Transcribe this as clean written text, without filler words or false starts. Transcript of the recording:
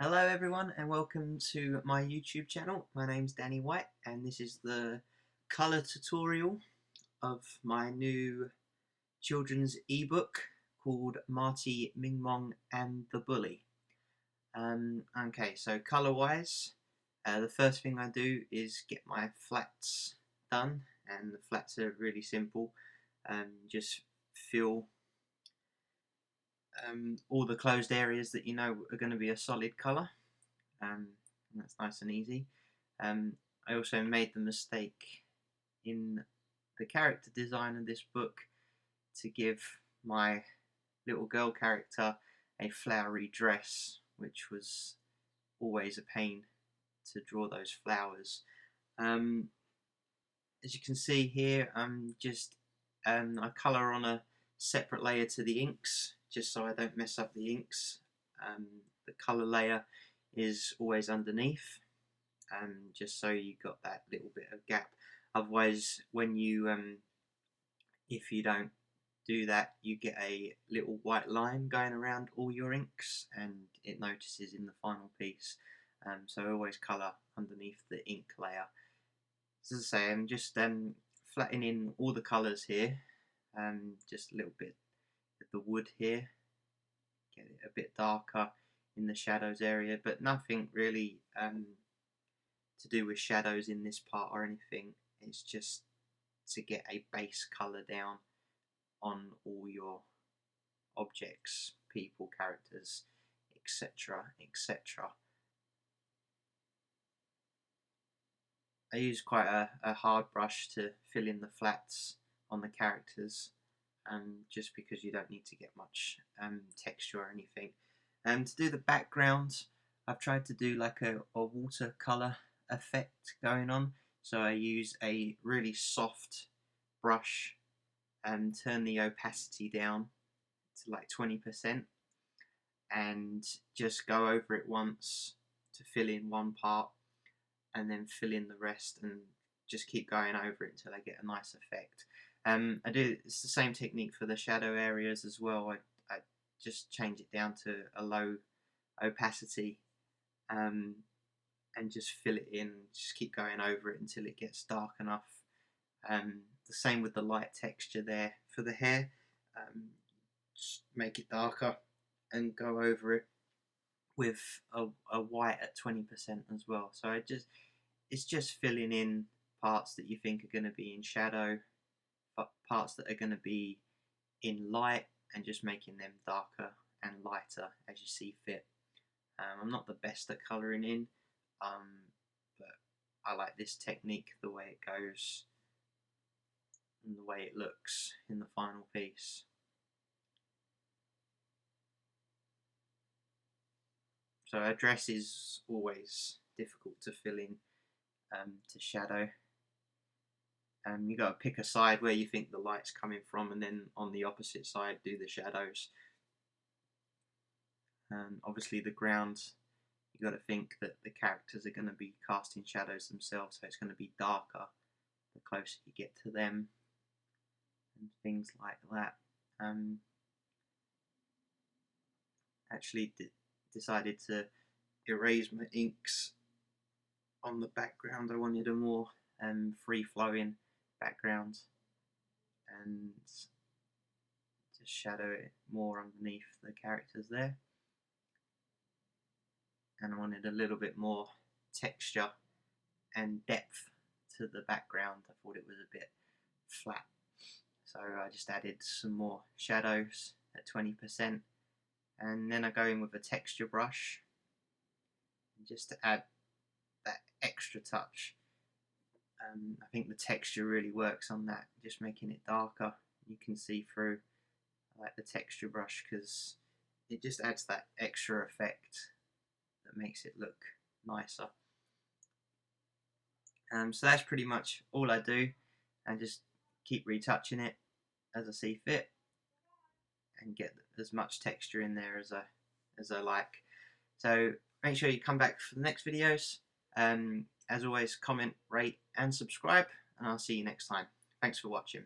Hello everyone and welcome to my YouTube channel. My name's Danny White and this is the colour tutorial of my new children's ebook called Marty Ming-Mong and the Bully. Okay, so colour wise, the first thing I do is get my flats done, and the flats are really simple. Just fill all the closed areas that you know are going to be a solid colour, and that's nice and easy. I also made the mistake in the character design of this book to give my little girl character a flowery dress, which was always a pain to draw those flowers. As you can see here, I colour on a separate layer to the inks, just so I don't mess up the inks. The colour layer is always underneath, just so you got that little bit of gap. Otherwise, when you if you don't do that, you get a little white line going around all your inks, and it notices in the final piece. So I always colour underneath the ink layer. As I say, I'm just flattening all the colours here, just a little bit of the wood here, get it a bit darker in the shadows area, but nothing really to do with shadows in this part or anything. It's just to get a base colour down on all your objects, people, characters, etc, etc. I use quite a hard brush to fill in the flats on the characters, just because you don't need to get much texture or anything. To do the background, I've tried to do like a watercolour effect going on. So I use a really soft brush and turn the opacity down to like 20%, and just go over it once to fill in one part, and then fill in the rest, and just keep going over it until I get a nice effect. It's the same technique for the shadow areas as well. I just change it down to a low opacity, and just fill it in, just keep going over it until it gets dark enough. The same with the light texture there for the hair. Just make it darker and go over it with a white at 20% as well. So it's just filling in parts that you think are going to be in shadow, but parts that are going to be in light, and just making them darker and lighter as you see fit. I'm not the best at colouring in, but I like this technique, the way it goes and the way it looks in the final piece. So a dress is always difficult to fill in to shadow. You got to pick a side where you think the light's coming from, and then on the opposite side do the shadows. Obviously the ground, you got to think that the characters are going to be casting shadows themselves, so it's going to be darker the closer you get to them, and things like that. Actually decided to erase my inks on the background. I wanted a more free-flowing background, and just shadow it more underneath the characters there. And I wanted a little bit more texture and depth to the background. I thought it was a bit flat, so I just added some more shadows at 20%, and then I go in with a texture brush just to add that extra touch. I think the texture really works on that, just making it darker. You can see through. I like the texture brush because it just adds that extra effect that makes it look nicer. So that's pretty much all I do, and just keep retouching it as I see fit, and get as much texture in there as I like. So make sure you come back for the next videos. As always, comment, rate and subscribe, and I'll see you next time. Thanks for watching.